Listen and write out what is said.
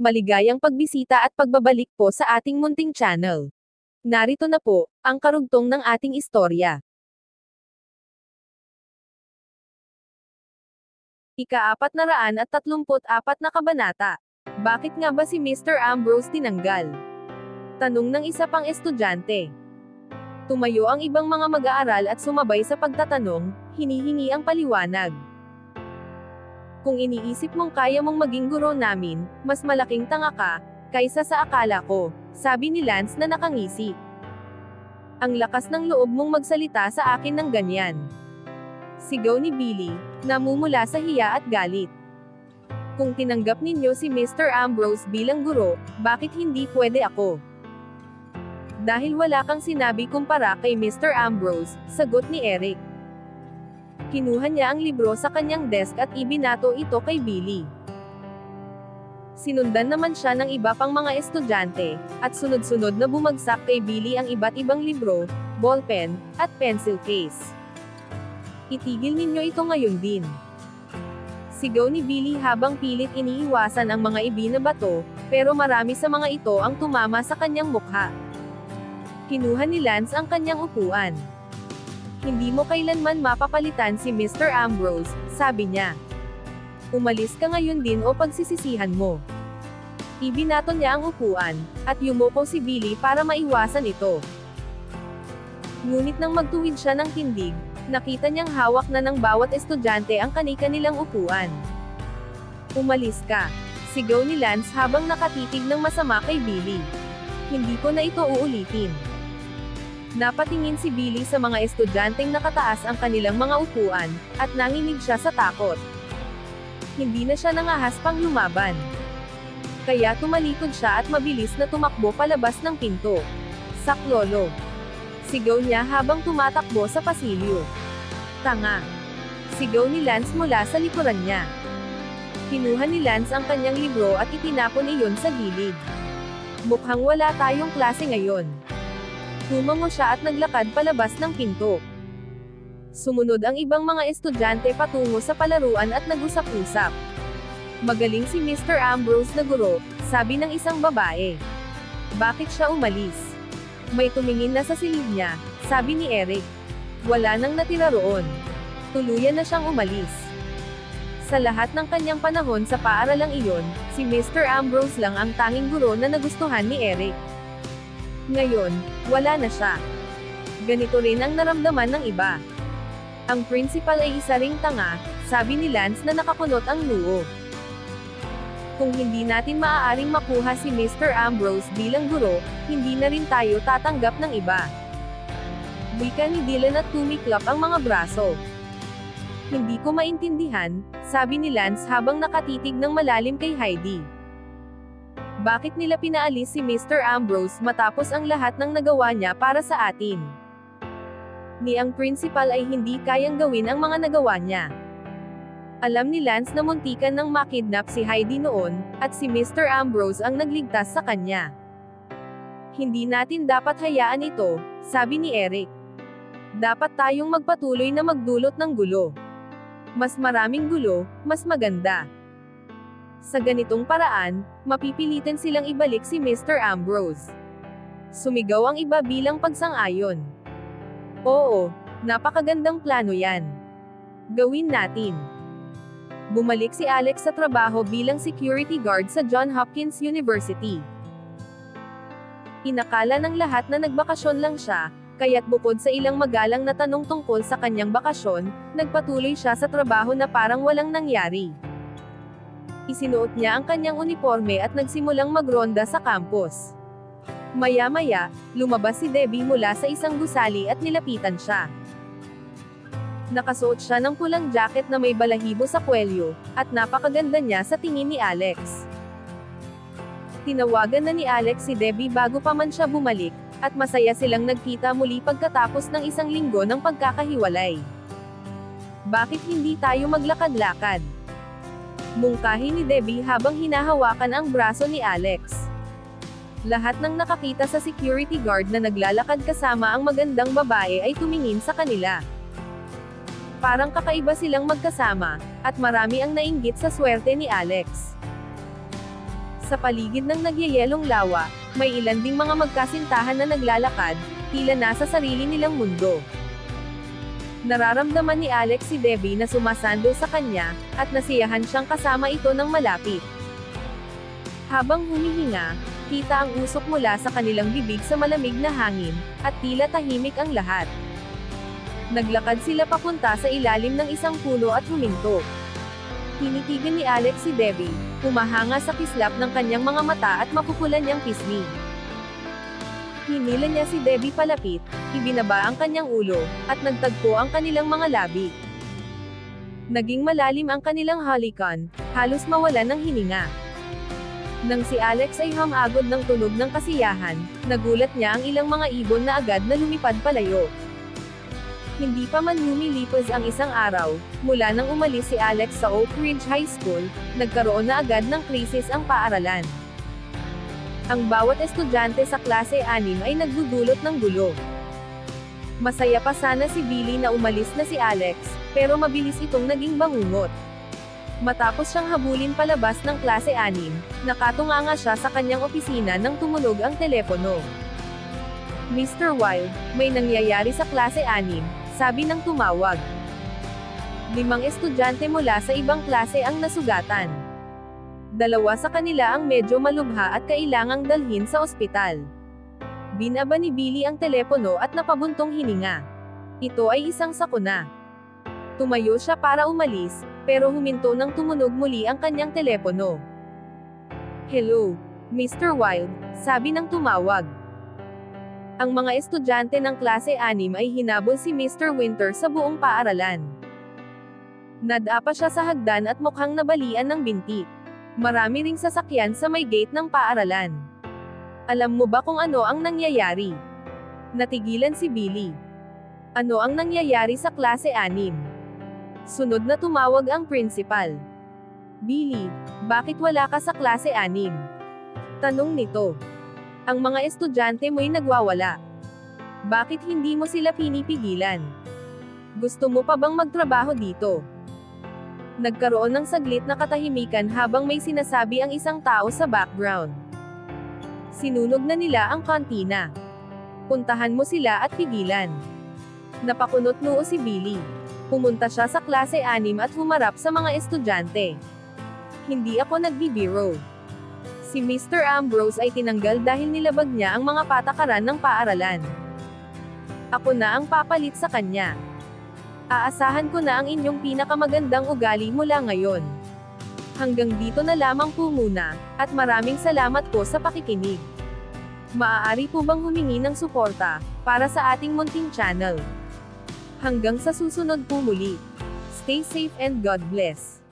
Maligayang pagbisita at pagbabalik po sa ating munting channel. Narito na po, ang karugtong ng ating istorya. Ika-434 na kabanata. Bakit nga ba si Mr. Ambrose tinanggal? Tanong ng isa pang estudyante. Tumayo ang ibang mga mag-aaral at sumabay sa pagtatanong, hinihingi ang paliwanag. Kung iniisip mong kaya mong maging guro namin, mas malaking tanga ka, kaysa sa akala ko, sabi ni Lance na nakangisi. Ang lakas ng loob mong magsalita sa akin ng ganyan. Sigaw ni Billy, namumula sa hiya at galit. Kung tinanggap ninyo si Mr. Ambrose bilang guro, bakit hindi pwede ako? Dahil wala kang sinabi kumpara kay Mr. Ambrose, sagot ni Eric. Kinuha niya ang libro sa kanyang desk at ibinato ito kay Billy. Sinundan naman siya ng iba pang mga estudyante, at sunod-sunod na bumagsak kay Billy ang iba't ibang libro, ballpen, at pencil case. Itigil ninyo ito ngayon din. Sigaw ni Billy habang pilit iniiwasan ang mga ibinabato, pero marami sa mga ito ang tumama sa kanyang mukha. Kinuha ni Lance ang kanyang upuan. Hindi mo kailanman mapapalitan si Mr. Ambrose, sabi niya. Umalis ka ngayon din o pagsisisihan mo. Ibinato niya ang upuan, at yumuko si Billy para maiwasan ito. Ngunit nang magtuwid siya ng tindig, nakita niyang hawak na ng bawat estudyante ang kani-kanilang upuan. Umalis ka, sigaw ni Lance habang nakatitig ng masama kay Billy. Hindi ko na ito uulitin. Napatingin si Billy sa mga estudyanteng nakataas ang kanilang mga upuan, at nanginig siya sa takot. Hindi na siya nangahas pang lumaban. Kaya tumalikod siya at mabilis na tumakbo palabas ng pinto. Saklolo! Sigaw niya habang tumatakbo sa pasilyo. Tanga! Sigaw ni Lance mula sa likuran niya. Kinuha ni Lance ang kanyang libro at itinapon iyon sa gilid. Mukhang wala tayong klase ngayon. Tumango siya at naglakad palabas ng pinto. Sumunod ang ibang mga estudyante patungo sa palaruan at nag-usap-usap. Magaling si Mr. Ambrose na guro, sabi ng isang babae. Bakit siya umalis? May tumingin na sa silid niya, sabi ni Eric. Wala nang natira roon. Tuluyan na siyang umalis. Sa lahat ng kanyang panahon sa paaralang iyon, si Mr. Ambrose lang ang tanging guro na nagustuhan ni Eric. Ngayon, wala na siya. Ganito rin ang naramdaman ng iba. Ang principal ay isa ring tanga, sabi ni Lance na nakakunot ang noo. Kung hindi natin maaaring makuha si Mr. Ambrose bilang guro, hindi na rin tayo tatanggap ng iba. Wika ni Dylan at tumiklap ang mga braso. Hindi ko maintindihan, sabi ni Lance habang nakatitig ng malalim kay Heidi. Bakit nila pinaalis si Mr. Ambrose matapos ang lahat ng nagawa niya para sa atin? Ni ang principal ay hindi kayang gawin ang mga nagawa niya. Alam ni Lance na muntikan nang makidnap si Heidi noon, at si Mr. Ambrose ang nagligtas sa kanya. Hindi natin dapat hayaan ito, sabi ni Eric. Dapat tayong magpatuloy na magdulot ng gulo. Mas maraming gulo, mas maganda. Sa ganitong paraan, mapipilitan silang ibalik si Mr. Ambrose. Sumigaw ang iba bilang pagsang-ayon. Oo, napakagandang plano yan. Gawin natin. Bumalik si Alex sa trabaho bilang security guard sa Johns Hopkins University. Inakala ng lahat na nagbakasyon lang siya, kaya't bukod sa ilang magalang na tanong tungkol sa kanyang bakasyon, nagpatuloy siya sa trabaho na parang walang nangyari. Isinuot niya ang kanyang uniforme at nagsimulang magronda sa campus. Maya-maya, lumabas si Debbie mula sa isang gusali at nilapitan siya. Nakasuot siya ng pulang jacket na may balahibo sa kwelyo, at napakaganda niya sa tingin ni Alex. Tinawagan na ni Alex si Debbie bago pa man siya bumalik, at masaya silang nagkita muli pagkatapos ng isang linggo ng pagkakahiwalay. Bakit hindi tayo maglakad-lakad? Mungkahi ni Debbie habang hinahawakan ang braso ni Alex. Lahat ng nakakita sa security guard na naglalakad kasama ang magandang babae ay tumingin sa kanila. Parang kakaiba silang magkasama, at marami ang nainggit sa swerte ni Alex. Sa paligid ng nagyayelong lawa, may ilan ding mga magkasintahan na naglalakad, tila nasa sarili nilang mundo. Nararamdaman ni Alex si Debbie na sumasando sa kanya, at nasiyahan siyang kasama ito ng malapit. Habang humihinga, kita ang usok mula sa kanilang bibig sa malamig na hangin, at tila tahimik ang lahat. Naglakad sila papunta sa ilalim ng isang puno at huminto. Tinitigan ni Alex si Debbie, humahanga sa kislap ng kanyang mga mata at mapupulan niyang pisngi. Hinila niya si Debbie palapit, ibinaba ang kanyang ulo, at nagtagpo ang kanilang mga labi. Naging malalim ang kanilang halikan, halos mawalan ng hininga. Nang si Alex ay hamagod ng tunog ng kasiyahan, nagulat niya ang ilang mga ibon na agad na lumipad palayo. Hindi pa man lumilipas ang isang araw, mula nang umalis si Alex sa Oak Ridge High School, nagkaroon na agad ng krisis ang paaralan. Ang bawat estudyante sa klase 6 ay nagdudulot ng gulo. Masaya pa sana si Billy na umalis na si Alex, pero mabilis itong naging bangungot. Matapos siyang habulin palabas ng klase 6, nakatunganga siya sa kanyang opisina nang tumunog ang telepono. Mr. Wild, may nangyayari sa klase 6, sabi ng tumawag. 5 estudyante mula sa ibang klase ang nasugatan. 2 sa kanila ang medyo malubha at kailangang dalhin sa ospital. Binaba ni Billy ang telepono at napabuntong hininga. Ito ay isang sakuna. Tumayo siya para umalis, pero huminto nang tumunog muli ang kanyang telepono. Hello, Mr. Wild, sabi ng tumawag. Ang mga estudyante ng klase 6 ay hinabol si Mr. Winter sa buong paaralan. Nadapa siya sa hagdan at mukhang nabalian ng binti. Marami ring sasakyan sa may gate ng paaralan. Alam mo ba kung ano ang nangyayari? Natigilan si Billy. Ano ang nangyayari sa klase 6? Sunod na tumawag ang principal. Billy, bakit wala ka sa klase 6? Tanong nito. Ang mga estudyante mo'y nagwawala. Bakit hindi mo sila pinipigilan? Gusto mo pa bang magtrabaho dito? Nagkaroon ng saglit na katahimikan habang may sinasabi ang isang tao sa background. Sinunog na nila ang kantina. Puntahan mo sila at pigilan. Napakunot noo si Billy. Pumunta siya sa klase 6 at humarap sa mga estudyante. Hindi ako nagbibiro. Si Mr. Ambrose ay tinanggal dahil nilabag niya ang mga patakaran ng paaralan. Ako na ang papalit sa kanya. Aasahan ko na ang inyong pinakamagandang ugali mula ngayon. Hanggang dito na lamang po muna, at maraming salamat po sa pakikinig. Maaari po bang humingi ng suporta, para sa ating munting channel? Hanggang sa susunod po muli. Stay safe and God bless.